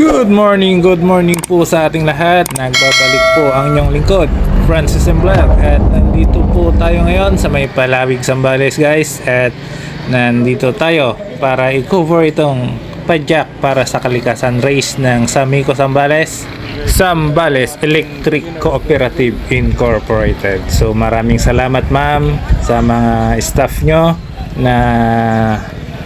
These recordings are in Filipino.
Good morning po sa ating lahat. Nagbabalik po ang inyong lingkod, Francis M. Vlog. At nandito po tayo ngayon sa may Palawig, Zambales guys. At nandito tayo para i-cover itong padyak para sa kalikasan race ng Samico Zambales Electric Cooperative Incorporated. So maraming salamat ma'am sa mga staff nyo na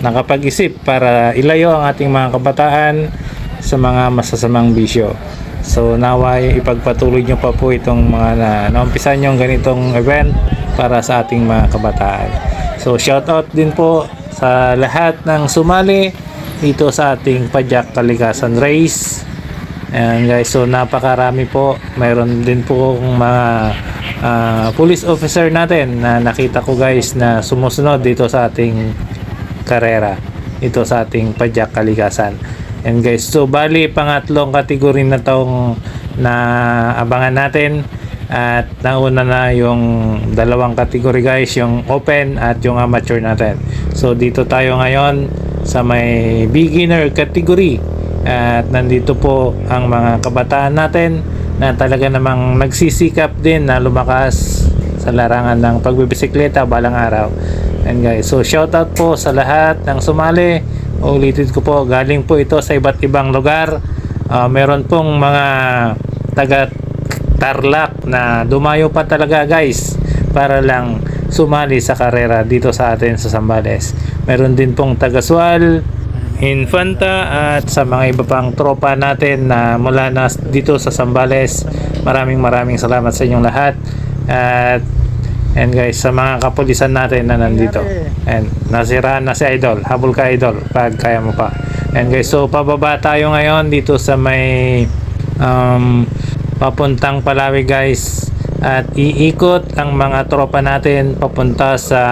nakapag-isip para ilayo ang ating mga kabataan sa mga masasamang bisyo. So naway ipagpatuloy nyo pa po itong mga naumpisan nyo ganitong event para sa ating mga kabataan. So shoutout din po sa lahat ng sumali dito sa ating Padyak Kalikasan Race. And guys, so napakarami po. Mayroon din po mga police officer natin na nakita ko guys na sumusunod dito sa ating karera, dito sa ating Padyak Kalikasan. And guys, so bali pangatlong kategory na tong na abangan natin. At nauna na yung dalawang kategory guys, yung open at yung amateur natin. So dito tayo ngayon sa may beginner category. At nandito po ang mga kabataan natin na talaga namang nagsisikap din na lumakas sa larangan ng pagbibisikleta balang araw. And guys, so shoutout po sa lahat ng sumali. Ulitin ko po, galing po ito sa iba't ibang lugar. Meron pong mga taga Tarlac na dumayo pa talaga guys para lang sumali sa karera dito sa atin sa Zambales. Meron din pong taga Sual, Infanta at sa mga iba pang tropa natin na mula na dito sa Zambales. Maraming salamat sa inyong lahat. And guys, sa mga kapulisan natin na nandito. And nasiraan na si Idol. Habol ka Idol pag kaya mo pa. And guys, so pababa tayo ngayon dito sa may papuntang Palawig guys. At iikot ang mga tropa natin papunta sa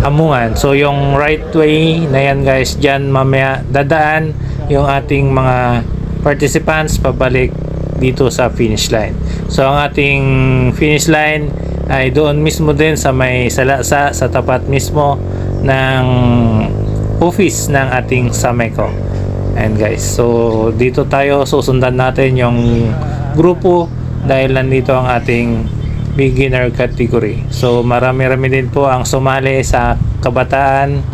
Hamungan. So yung right way na yan guys, dyan mamaya dadaan yung ating mga participants pabalik dito sa finish line. So ang ating finish line ay doon mismo din sa may Salasa, sa tapat mismo ng office ng ating Sameco. And guys, so dito tayo susundan natin yung grupo dahil nandito ang ating beginner category. So marami din po ang sumali sa kabataan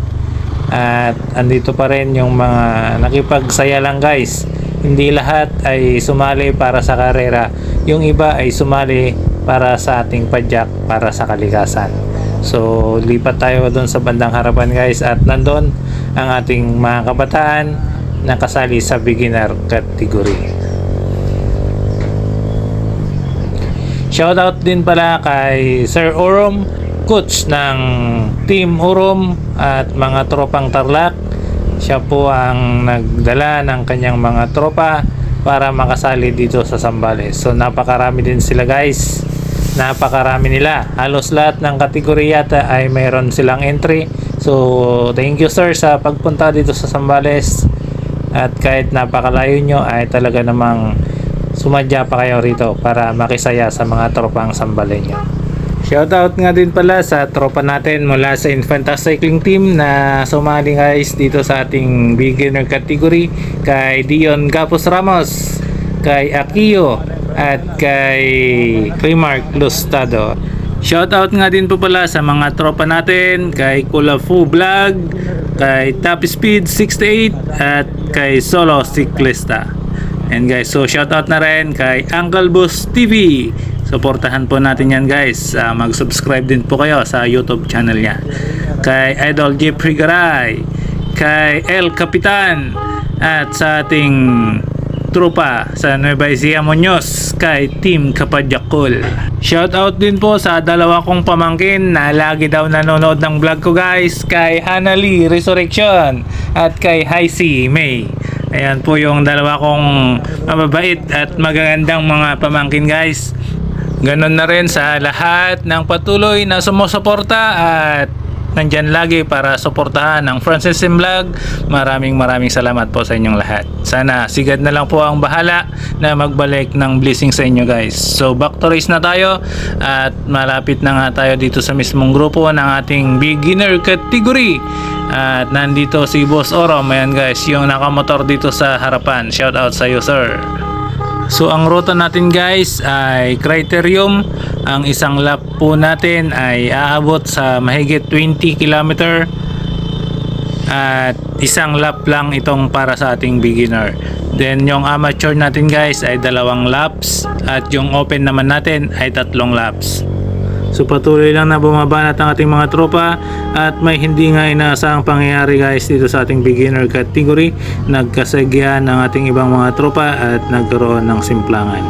at andito pa rin yung mga nakipagsaya lang guys. Hindi lahat ay sumali para sa karera, yung iba ay sumali para sa ating padyak para sa kalikasan. So lipat tayo doon sa bandang harapan guys at nandun ang ating mga kabataan na kasali sa beginner category. Shoutout din pala kay Sir Urom, coach ng Team Urom at mga tropang Tarlac. Siya po ang nagdala ng kanyang mga tropa para makasali dito sa Zambales. So napakarami din sila guys. Napakarami nila. Halos lahat ng kategorya yata ay mayroon silang entry. So thank you sir sa pagpunta dito sa Zambales. At kahit napakalayo nyo ay talaga namang sumadya pa kayo rito para makisaya sa mga tropang Zambaleño. Shoutout nga din pala sa tropa natin mula sa Infanta Cycling Team na sumali guys dito sa ating beginner category, kay Dion Gapos Ramos, kay Akio at kay Remark Lustado. Shoutout nga din po pala sa mga tropa natin kay Kulafu Vlog, kay Top Speed 68 at kay Solo Ciclista. And guys, so shoutout na rin kay Uncle Boss TV. Suportahan po natin yan guys. Mag-subscribe din po kayo sa YouTube channel niya. Kay Idol Jeffrey Garay, kay El Capitan, at sa ating tropa sa Nueva Ecija Muñoz, kay Team Kapadyakul. Shoutout din po sa dalawa kong pamangkin na lagi daw nanonood ng vlog ko guys, kay Hanali Resurrection at kay Haisi May. Ayan po yung dalawa kong mababait at magagandang mga pamangkin guys. Ganon na rin sa lahat ng patuloy na sumusuporta at nandyan lagi para suportahan ang Francis Sim Vlog. Maraming salamat po sa inyong lahat. Sana sigad na lang po ang bahala na magbalik ng blessing sa inyo guys. So back to race na tayo at malapit na nga tayo dito sa mismong grupo ng ating beginner category. At nandito si Boss Orom. Ayan guys, yung nakamotor dito sa harapan. Shout out sa iyo sir. So ang ruta natin guys ay Criterium. Ang isang lap po natin ay aabot sa mahigit 20 km. At isang lap lang itong para sa ating beginner. Then yung amateur natin guys ay 2 laps. At yung open naman natin ay 3 laps. So patuloy lang na bumabanat ang ating mga tropa at may hindi nga inaasahang pangyayari guys dito sa ating beginner category. Nagkasagyan ng ating ibang mga tropa at nagkaroon ng simplangan.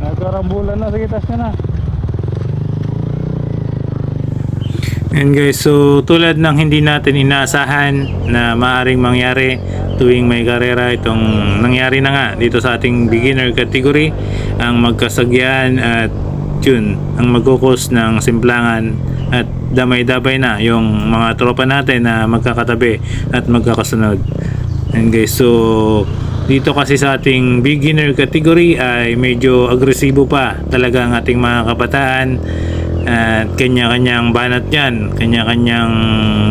Nagkarambulan na, sige tas ka na. And guys, so tulad ng hindi natin inaasahan na maaring mangyari tuwing may karera, itong nangyari na nga dito sa ating beginner category, ang magkasagyan at yun, ang magkukos ng simplangan at damay-dabay na yung mga tropa natin na magkakatabi at magkakasunod. And guys, so dito kasi sa ating beginner category ay medyo agresibo pa talaga ang ating mga kabataan. At kanya-kanyang banat yan, kanya-kanyang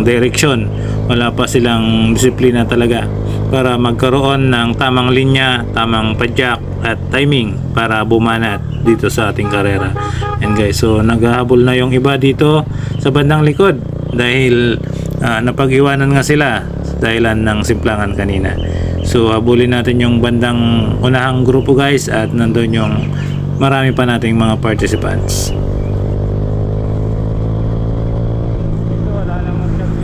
direksyon. Wala pa silang disiplina talaga para magkaroon ng tamang linya, tamang padyak at timing para bumanat dito sa ating karera. And guys, so naghahabol na yung iba dito sa bandang likod dahil napag-iwanan nga sila dahilan ng simplangan kanina. So habulin natin yung bandang unahang grupo guys at nandun yung marami pa nating mga participants.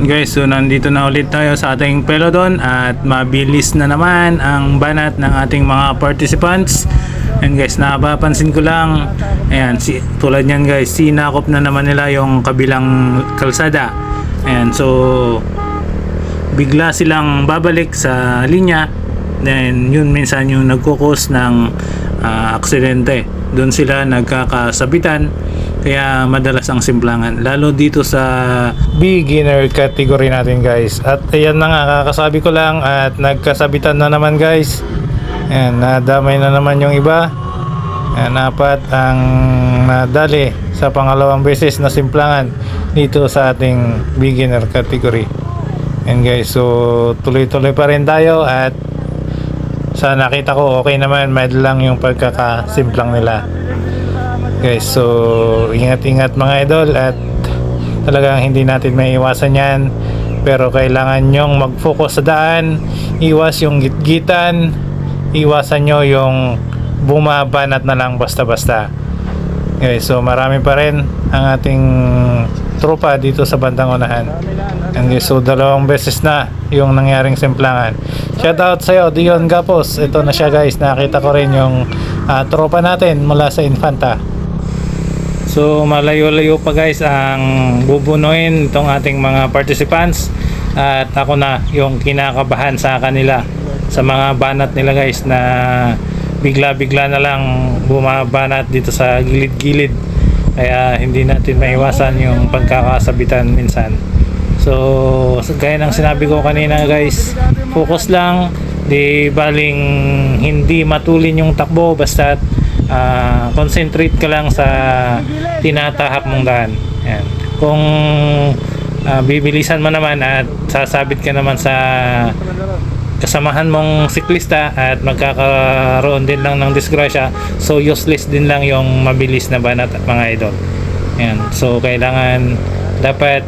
Guys, so nandito na ulit tayo sa ating pelodon at mabilis na naman ang banat ng ating mga participants. And guys, napapansin ko lang, ayan, tulad nyan guys, sinakop na naman nila yung kabilang kalsada. Ayan, so bigla silang babalik sa linya. Then yun minsan yung nagkukos ng aksidente. Doon sila nagkakasabitan. Kaya madalas ang simplangan lalo dito sa beginner category natin guys. At ayan na nga, kakasabi ko lang at nagkasabitan na naman guys. Ayan, nadamay na naman yung iba. Ayan, 4 ang nadali sa pangalawang beses na simplangan dito sa ating beginner category. And guys, so tuloy-tuloy pa rin tayo at sa nakita ko okay naman, med lang yung pagkakasimplang nila. Guys, so ingat-ingat mga idol at talagang hindi natin maiiwasan yan, pero kailangan nyong mag-focus sa daan, iwas yung gitgitan, iwasan nyo yung bumabanat na lang basta-basta. Guys, so marami pa rin ang ating tropa dito sa bandang unahan. And guys, so 2 beses na yung nangyaring simplangan. Shout out sa'yo Dion Gapos, ito na siya guys, nakita ko rin yung tropa natin mula sa Infanta. So malayo-layo pa guys ang bubunuin itong ating mga participants at ako na yung kinakabahan sa kanila sa mga banat nila guys na bigla-bigla na lang bumabanat dito sa gilid-gilid, kaya hindi natin maiwasan yung pagkakasabitan minsan. So gaya ng sinabi ko kanina guys, focus lang, di baling hindi matulin yung takbo, basta concentrate ka lang sa tinatahak mong daan. Ayan. Kung bibilisan mo naman at sasabit ka naman sa kasamahan mong siklista at magkakaroon din lang ng disgrasya, so useless din lang yung mabilis na banat mga idol. Ayan. So kailangan dapat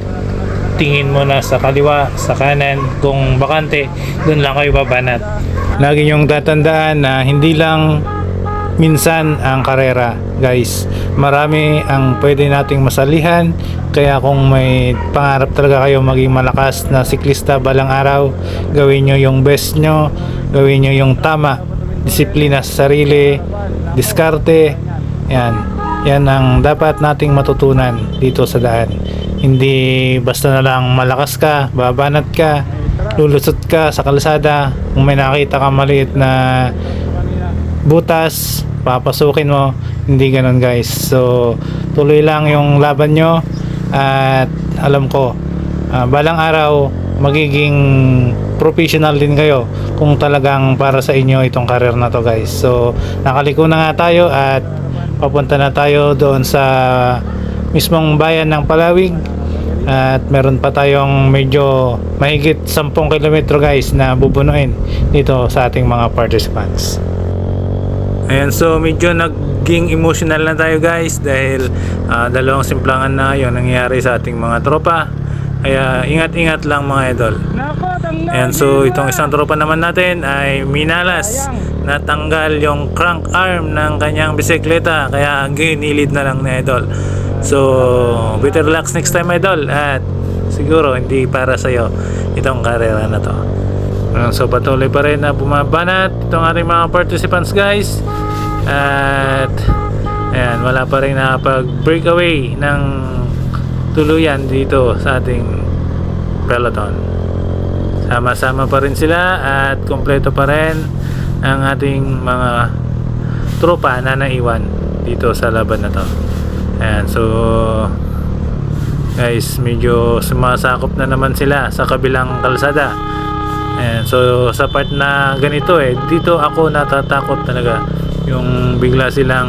tingin mo na sa kaliwa, sa kanan, kung bakante dun lang kayo babanat. Lagi nyong tatandaan na hindi lang minsan ang karera guys, marami ang pwede nating masalihan. Kaya kung may pangarap talaga kayo maging malakas na siklista balang araw, gawin nyo yung best nyo, gawin nyo yung tama, disiplina sa sarili, diskarte. Yan ang dapat nating matutunan dito sa daan. Hindi basta na lang malakas ka, babanat ka, lulusot ka sa kalsada. Kung may nakita ka maliit na butas, papasukin mo. Hindi ganun guys. So tuloy lang yung laban nyo, at alam ko balang araw magiging professional din kayo kung talagang para sa inyo itong career na to guys. So nakaliko na nga tayo at papunta na tayo doon sa mismong bayan ng Palawig, at meron pa tayong medyo mahigit 10 kilometro guys na bubunuin dito sa ating mga participants. Ayan, so medyo naging emotional na tayo guys dahil dalawang simplangan na yung nangyayari sa ating mga tropa. Kaya ingat-ingat lang mga idol. Ayan, so itong isang tropa naman natin ay minalas, natanggal yung crank arm ng kanyang bisikleta, kaya ginilid na lang ni idol. So better relax next time idol, at siguro hindi para sa'yo itong karera na to. So patuloy pa rin na bumabanat itong ating mga participants guys, at ayan, wala pa rin nakapag breakaway ng tuluyan dito sa ating peloton. Sama-sama pa rin sila at kompleto pa rin ang ating mga tropa na naiwan dito sa laban na to. Ayan, so guys, medyo sumasakop na naman sila sa kabilang kalsada. Ayan, so sa part na ganito dito ako natatakot talaga, yung bigla silang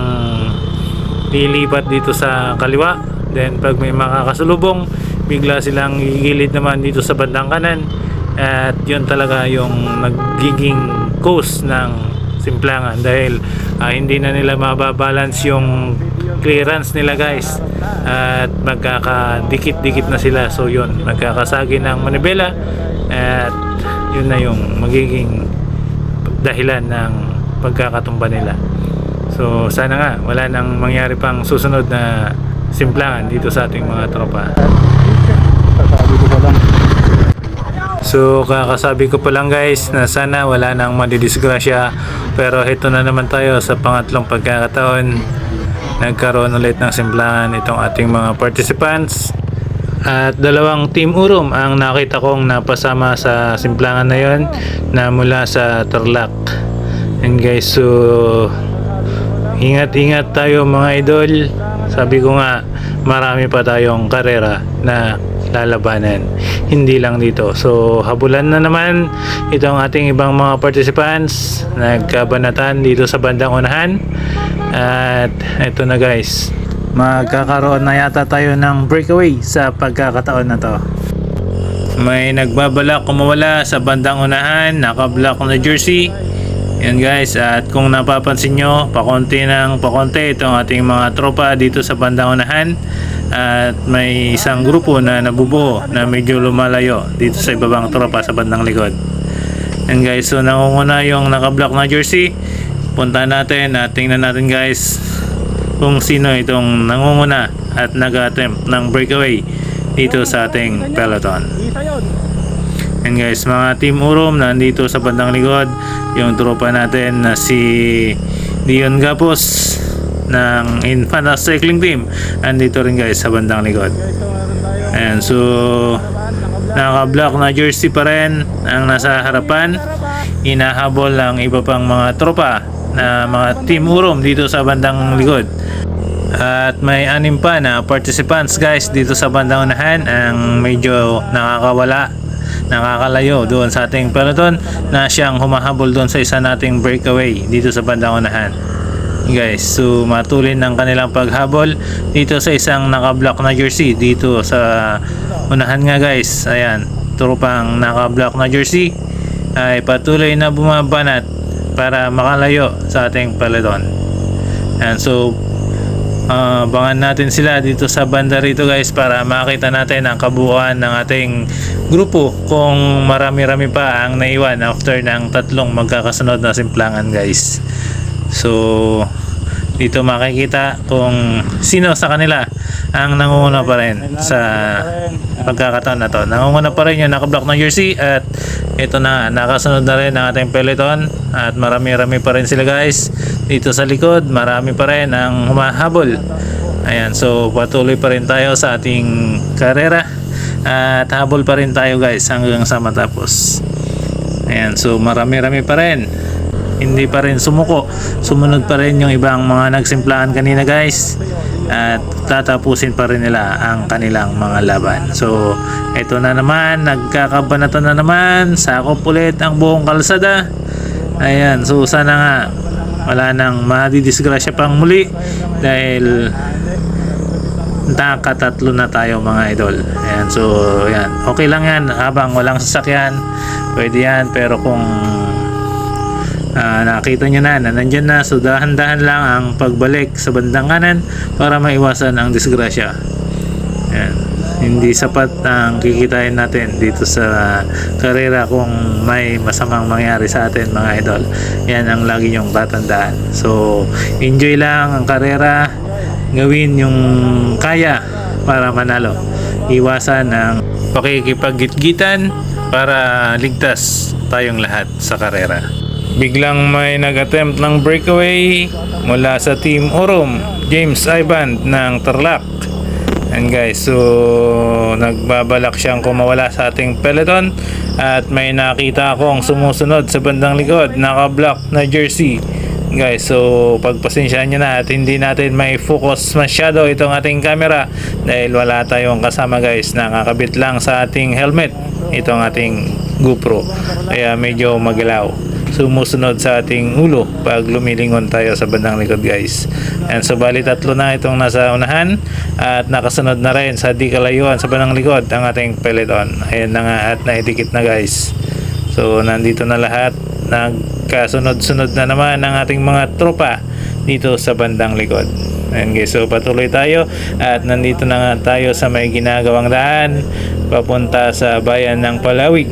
lilipat dito sa kaliwa, then pag may makakasalubong bigla silang gigilid naman dito sa bandang kanan, at yun talaga yung nagiging cause ng simplangan dahil hindi na nila mababalance yung clearance nila guys, at magkakadikit-dikit na sila. So yun, magkakasagi ng manibela, at yun na yung magiging dahilan ng pagkakatumba nila. So sana nga wala nang mangyari pang susunod na simplangan dito sa ating mga tropa. So kakasabi ko pa lang guys na sana wala nang madidisgrasya, pero ito na naman tayo sa pangatlong pagkakataon. Nagkaroon ulit ng simplangan itong ating mga participants, at dalawang team urom ang nakita kong napasama sa simplangan na yon na mula sa Tarlac. And guys, so ingat-ingat tayo mga idol. Sabi ko nga, marami pa tayong karera na lalabanan, hindi lang dito. So habulan na naman itong ating ibang mga participants, nagkabanatan dito sa bandang unahan. At ito na guys, magkakaroon na yata tayo ng breakaway sa pagkakataon na to. May nagbabalak kumawala sa bandang unahan, naka-black na jersey. Yan guys, at kung napapansin nyo, pakonti ng pakonti itong ating mga tropa dito sa bandang unahan, at may isang grupo na nabubuo na medyo lumalayo dito sa ibabang tropa sa bandang likod. Yan guys, so nangunguna yung naka-black na jersey. Punta natin at tingnan natin guys kung sino itong nangunguna at nag-attempt ng breakaway dito sa ating peloton. And guys, mga team urom nandito sa bandang likod, yung tropa natin na si Dion Gapos ng Infanta Cycling Team, andito rin guys sa bandang likod. And so naka-black na jersey pa rin ang nasa harapan, inahabol ang iba pang mga tropa na mga team urom dito sa bandang likod. At may 6 pa na participants guys dito sa bandang unahan ang medyo nakakalayo doon sa ating peloton, na siyang humahabol doon sa isa nating breakaway dito sa bandang unahan guys. So matuloy ng kanilang paghabol dito sa isang naka-black na jersey dito sa unahan nga guys. Ayan, tropang naka-black na jersey ay patuloy na bumabanat para makalayo sa ating peloton. And so abangan natin sila dito sa banda rito guys, para makita natin ang kabuuan ng ating grupo, kung marami-rami pa ang naiwan after ng 3 magkakasunod na simplangan guys. So dito makikita kung sino sa kanila ang nangunguna pa rin sa pagkakataon na to. Nangunguna pa rin yung naka-black na jersey, at ito na, nakasunod na rin ang ating peloton, at marami-rami pa rin sila guys dito sa likod. Marami pa rin ang humahabol Ayan, so patuloy pa rin tayo sa ating karera at habol pa rin tayo guys hanggang sa matapos. Ayan, so marami-rami pa rin, hindi pa rin sumuko, sumunod pa rin yung ibang mga nagsimplahan kanina guys, at tatapusin pa rin nila ang kanilang mga laban. So ito na naman, nagkakabanatan na naman, sakop ulit ang buong kalsada. Ayan, so sana nga wala nang madidisgrasya pang muli dahil nakatatlo na tayo mga idol. Ayan, so yan, okay lang yan habang walang sasakyan, pwede yan, pero kung nakita nyo na nandyan na, so dahan-dahan lang ang pagbalik sa bandang kanan para maiwasan ang disgrasya. Ayan, hindi sapat ang kikitain natin dito sa karera kung may masamang mangyari sa atin mga idol. Yan ang lagi nyong tatandaan. So enjoy lang ang karera, gawin yung kaya para manalo, iwasan ang pakikipaggitgitan para ligtas tayong lahat sa karera. Biglang may nag-attempt ng breakaway mula sa Team Orom, James Ivan ng Tarlac. And guys, so nagbabalak siyang kumawala sa ating peloton at may nakita akong sumusunod sa bandang likod, naka-block na jersey. Guys, so pagpasensyaan nyo na at hindi natin may focus masyado itong ating camera dahil wala tayong kasama guys, nakakabit lang sa ating helmet itong ating GoPro, kaya medyo magalaw, sumusunod sa ating ulo pag lumilingon tayo sa bandang likod guys. And so bali tatlo na itong nasa unahan at nakasunod na rin sa di kalayuan sa bandang likod ang ating peloton. Ayan na nga at naidikit na guys. So nandito na lahat, nagkasunod-sunod na naman ang ating mga tropa dito sa bandang likod. Ayan guys, so patuloy tayo at nandito na nga tayo sa may ginagawang daan papunta sa bayan ng Palawig.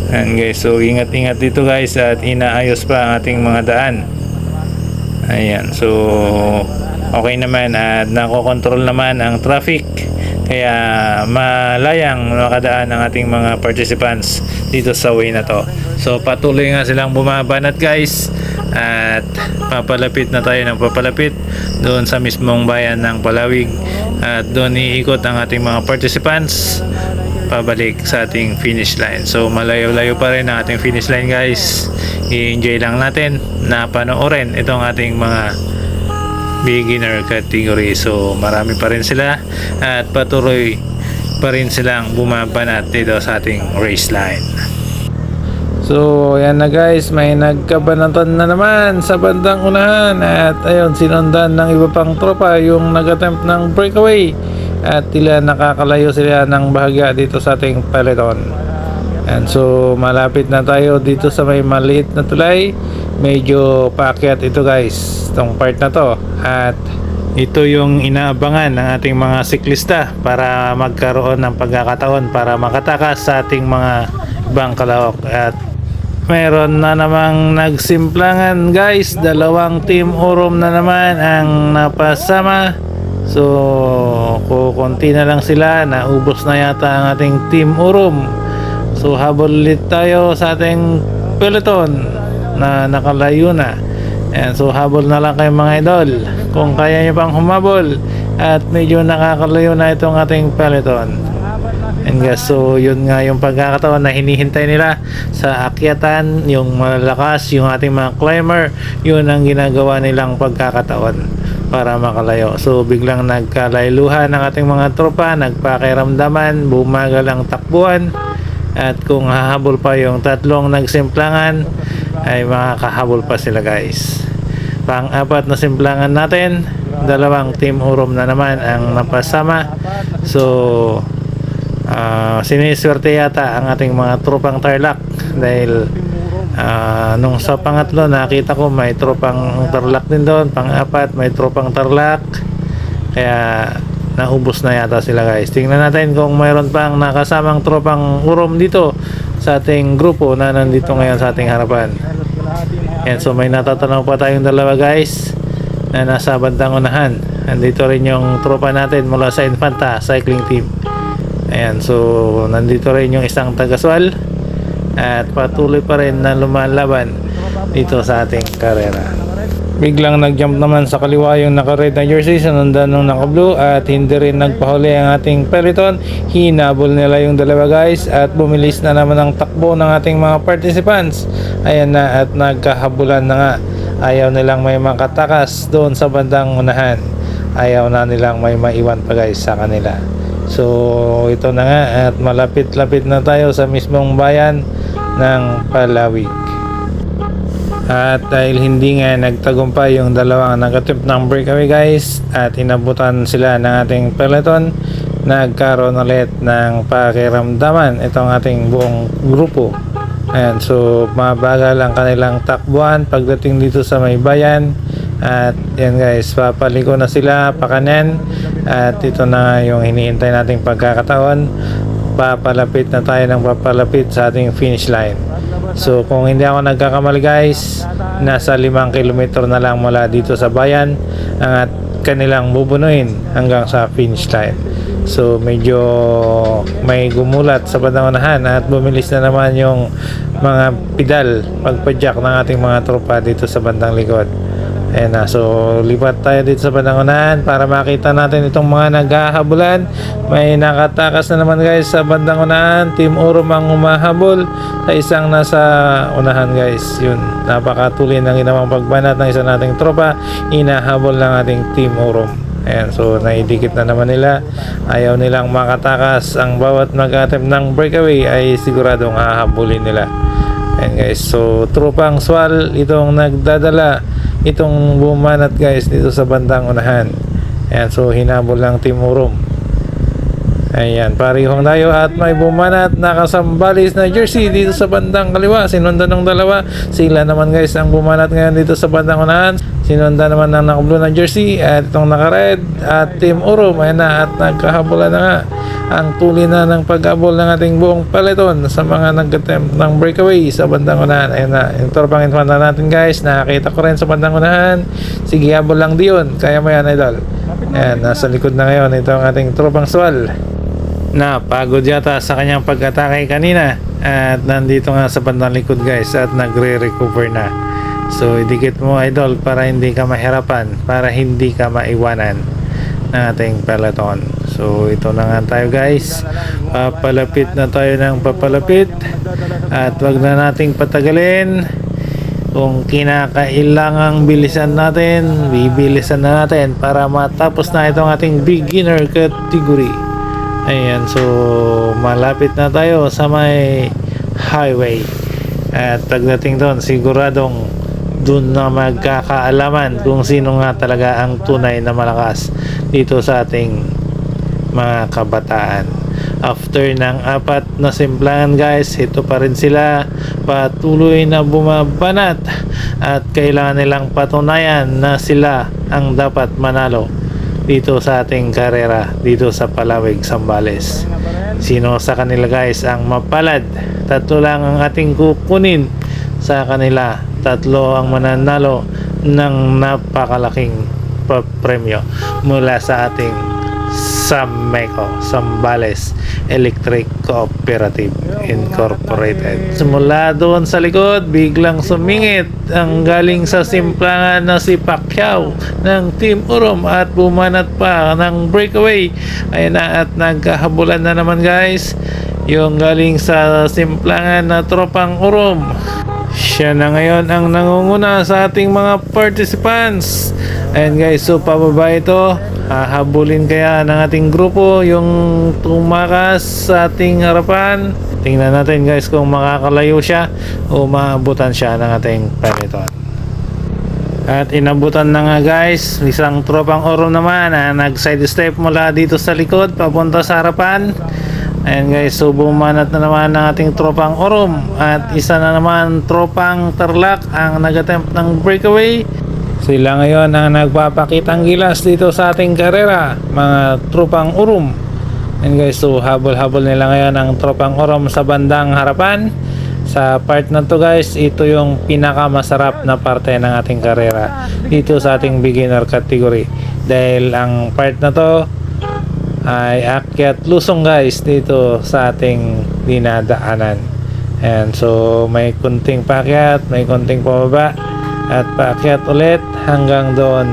Ayan guys, so ingat-ingat dito guys at inaayos pa ang ating mga daan. Ayan, so okay naman at nakokontrol naman ang traffic, kaya malayang makadaan ang ating mga participants dito sa way na to. So patuloy nga silang bumabanat guys at papalapit na tayo ng papalapit doon sa mismong bayan ng Palawig at doon iikot ang ating mga participants pabalik sa ating finish line. So malayo-layo pa rin ang ating finish line guys. I-enjoy lang natin na panoorin itong ating mga beginner category. So marami pa rin sila at patuloy pa rin silang bumabanat dito sa ating race line. So yan na guys, may nagkabanatan na naman sa bandang unahan at ayun, sinundan ng iba pang tropa yung nag-attempt ng breakaway at tila nakakalayo sila ng bahagya dito sa ating peloton. And so malapit na tayo dito sa may maliit na tulay, medyo paakyat ito guys, itong part na to, at ito yung inaabangan ng ating mga siklista para magkaroon ng pagkakataon para makatakas sa ating mga ibang kalahok. At meron na namang nagsimplangan guys, dalawang Team Orom na naman ang napasama. So kukunti na lang sila, naubos na yata ang ating Team Orom. So habol ulit tayo sa ating peloton na nakalayo na. And so habol na lang kayo mga idol kung kaya nyo pang humabol at medyo nakakalayo na itong ating peloton. And guys, so yun nga yung pagkakataon na hinihintay nila sa akyatan, yung malakas, yung ating mga climber, yun ang ginagawa nilang pagkakataon para makalayo. So biglang nagkalayluhan ng ating mga tropa, nagpakiramdaman, bumagal ang takbuhan, at kung hahabol pa yung tatlong nagsimplangan ay makakahabol pa sila guys. Pang-apat na simplangan natin, dalawang Team Orom na naman ang napasama. So siniswerte yata ang ating mga tropang Tarlac dahil nung sa pangatlo nakita ko may tropang Tarlac din doon, pang-apat may tropang Tarlac, kaya naubos na yata sila guys. Tingnan natin kung mayroon pang nakasamang tropang Orom dito sa ating grupo na nandito ngayon sa ating harapan. Yan, so may natatanaw pa tayong dalawa guys na nasa bandang unahan. Nandito rin yung tropa natin mula sa Infanta Cycling Team. Ayan, so nandito rin yung isang tagaswal at patuloy pa rin na lumalaban dito sa ating karera. Biglang nag-jump naman sa kaliwa yung naka-red na jersey, sinundan ng naka-blue at hindi rin nagpahuli ang ating peloton. Hinabol nila yung dalawa guys at bumilis na naman ang takbo ng ating mga participants. Ayan na at nagkahabulan na nga. Ayaw nilang may makatakas doon sa bandang unahan. Ayaw na nilang may maiwan pa guys sa kanila. So ito na nga at malapit-lapit na tayo sa mismong bayan ng Palawig. At dahil hindi nga nagtagumpay yung dalawang nag-attempt ng breakaway guys at inabutan sila ng ating peloton, nagkaroon ulit ng pakiramdaman itong ating buong grupo. Ayan, so mabagal ang kanilang takbuhan pagdating dito sa may bayan. At yan guys, papaliko na sila pakanan at ito na yung hinihintay nating pagkakataon. Papalapit na tayo ng papalapit sa ating finish line. So kung hindi ako nagkakamali guys, nasa 5 kilometro na lang mula dito sa bayan ang at kanilang bubunuin hanggang sa finish line. So medyo may gumulat sa bandang unahan at bumilis na naman yung mga pedal pagpadyak ng ating mga tropa dito sa bandang likod. Ayan na, so lipat tayo dito sa bandang unahan para makita natin itong mga naghahabulan. May nakatakas na naman guys sa bandang unahan. Team Urom ang humahabol sa isang nasa unahan guys. Yun, napakatuloy ng ginawang pagbanat ng isa nating tropa. Inahabol ng ating Team Urom. Ayan, so naidikit na naman nila. Ayaw nilang makatakas. Ang bawat mag-attempt ng breakaway ay siguradong hahabulin nila. Ayan guys, so tropang Swal itong nagdadala itong bumanat guys dito sa bandang unahan. Ayan, so hinabol ng Team Urom. Ayan, parihong tayo at may bumanat nakasambalis na jersey dito sa bandang kaliwa. Sinundan ng dalawa. Sila naman guys ang bumanat ngayon dito sa bandang unahan. Sinundan naman ng naka-blue na jersey at itong naka-red at Team Urom. Ayan na at nagkahabulan na nga. Ang tuloy na ng pag-abol ng ating buong peloton sa mga nag-attempt ng breakaway sa bandang unahan. Ayan na, yung tropang infanta natin guys, nakakita ko rin sa bandang unahan. Sige, habol lang diyon, kaya mo yan idol. Ayan, nasa likod na ngayon ito ang ating tropang Swal na pagod yata sa kanyang pag-atake kanina at nandito nga sa bandang likod guys at nagre-recover na. So idikit mo idol para hindi ka mahirapan, para hindi ka maiwanan ng ating peloton. So ito na nga tayo guys, papalapit na tayo ng papalapit at wag na nating patagalin. Kung kinakailangang bilisan natin, bibilisan na natin para matapos na itong ating beginner category. Ayan, so malapit na tayo sa may highway at pagdating doon siguradong doon na magkakaalaman kung sino nga talaga ang tunay na malakas dito sa ating mga kabataan. After ng 4 na simplangan guys, ito pa rin sila, patuloy na bumabanat at kailangan nilang patunayan na sila ang dapat manalo dito sa ating karera dito sa Palawig, Zambales. Sino sa kanila guys ang mapalad? 3 lang ang ating kukunin sa kanila. 3 ang mananalo ng napakalaking premyo mula sa ating Sameco, Zambales Electric Cooperative Incorporated. Simula doon sa likod, biglang sumingit ang galing sa simplangan na si Pacquiao ng Team Urom at bumanat pa ng breakaway. Ayan na at nagkahabulan na naman guys yung galing sa simplangan na tropang Urom. Siya na ngayon ang nangunguna sa ating mga participants. Ayan guys, so pababa ito. Hahabulin kaya ng ating grupo yung tumakas sa ating harapan. Tingnan natin guys kung makakalayo siya o maabutan siya ng ating peloton. At inabutan na nga guys, isang tropang Urom naman na nag-side step mula dito sa likod papunta sa harapan. Ayan guys, so bumanat na naman ng ating tropang Urom at isa na naman tropang Tarlac ang nag-attempt ng breakaway. Sila ngayon ang nagpapakitang gilas dito sa ating karera, mga tropang Urom. And guys, so habol-habol nila ngayon ang tropang Urom sa bandang harapan. Sa part na to guys, ito yung pinakamasarap na parte ng ating karera dito sa ating beginner category. Dahil ang part na to ay akyat lusong guys dito sa ating dinadaanan. And so may kunting paakyat, may kunting pababa at paakyat ulit hanggang doon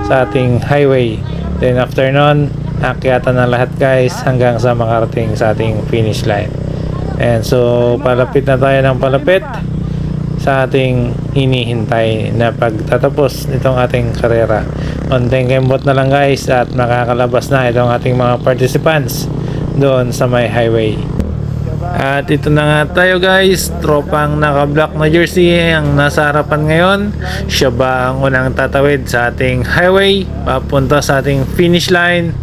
sa ating highway. Then after nun, akyatan na lahat guys hanggang sa makarating sa ating finish line. And so palapit na tayo ng palapit sa ating hinihintay na pagtatapos nitong ating karera. Konting kembot na lang guys at makakalabas na itong ating mga participants doon sa may highway. At ito na nga tayo guys, tropang naka-black na jersey ang nasa harapan ngayon. Siya ba ang unang tatawid sa ating highway papunta sa ating finish line?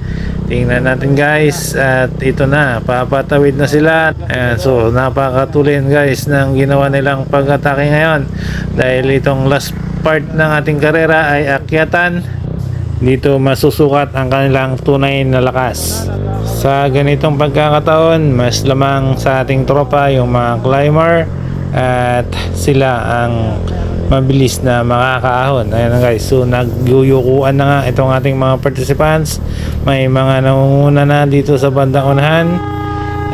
Tingnan natin guys, at ito na, papatawid na sila. So napakatulin guys ng ginawa nilang pag-atake ngayon, dahil itong last part ng ating karera ay akyatan. Dito masusukat ang kanilang tunay na lakas. Sa ganitong pagkakataon, mas lamang sa ating tropa yung mga climber at sila ang mabilis na makakaahon. Ayan na guys, so nagyuyukuan na nga itong ating mga participants. May mga nangunguna na dito sa bandang unahan.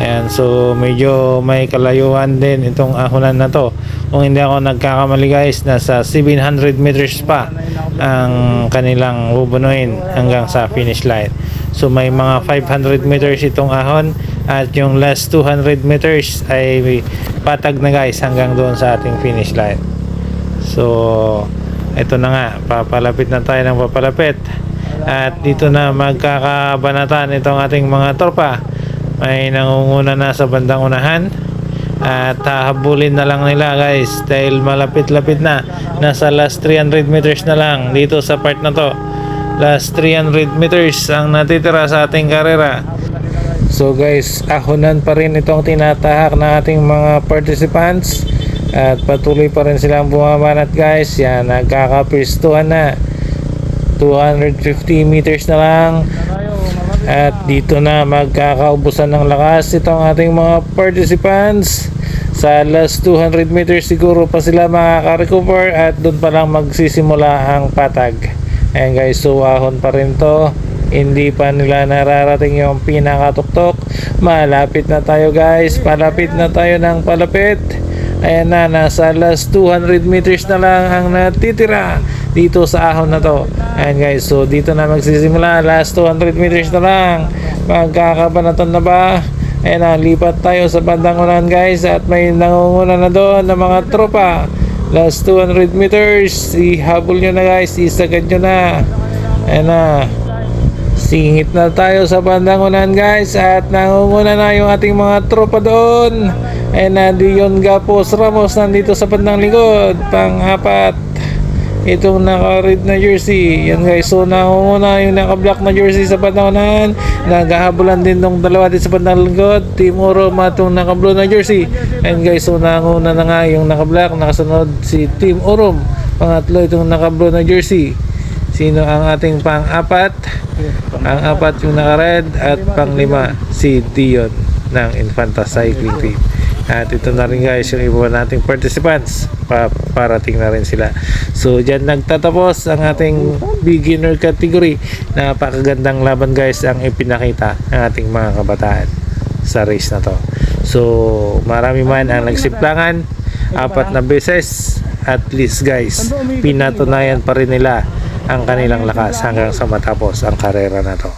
Ayan, so medyo may kalayuan din itong ahonan na to. Kung hindi ako nagkakamali guys, nasa 700 meters pa ang kanilang bubunuin hanggang sa finish line. So may mga 500 meters itong ahon at yung last 200 meters ay patag na guys hanggang doon sa ating finish line. So ito na nga, papalapit na tayo ng papalapit at dito na magkakabanatan itong ating mga tropa. May nangunguna na sa bandang unahan at hahabulin na lang nila guys dahil malapit-lapit na. Nasa last 300 meters na lang dito sa part na to. Last 300 meters ang natitira sa ating karera. So guys, ahonan pa rin itong tinatahak ng ating mga participants at patuloy pa rin silang bumabanat guys. Yan, nagkakapistuhan na. 250 meters na lang at dito na magkakaubusan ng lakas itong ating mga participants. Sa last 200 meters siguro pa sila makaka-recover at doon pa lang magsisimula ang patag. Ayan guys, so ahon pa rin to, hindi pa nila nararating yung pinakatuktok. Malapit na tayo guys, palapit na tayo ng palapit. Ayan na, nasa last 200 meters na lang ang natitira dito sa ahon na to. Ayan guys, so dito na magsisimula, last 200 meters na lang. Magkakabanatan na ba? Ayan na, lipat tayo sa bandang unahan guys at may nangunguna na doon ng mga tropa. Last 200 meters, ihabol nyo na guys, isagad nyo na. Ayan na, singit na tayo sa bandang unahan guys at nangunguna na yung ating mga tropa doon. Ayan na, Dion Gapos Ramos nandito sa bandang likod, pang-apat. Itong naka-red na jersey. Yan guys, so nangunguna yung naka-black na jersey sa bandang unahan. Naghahabulan din ng dalawa din sa bandang likod, Team Urom at yung naka-blue na jersey. And guys, so nangunguna na nga yung naka-black, nakasunod si Team Urom. Pangatlo itong naka-blue na jersey. Sino ang ating pang-apat? Ang apat yung naka-red at pang-lima si Dion ng Infanta Cycling Team. At ito na rin guys yung iba nating participants, parating na rin sila. So dyan nagtatapos ang ating beginner category. Napakagandang laban guys ang ipinakita ng ating mga kabataan sa race na to. So marami man ang nagsimplangan, 4 na beses at least guys, pinatunayan pa rin nila ang kanilang lakas hanggang sa matapos ang karera na to.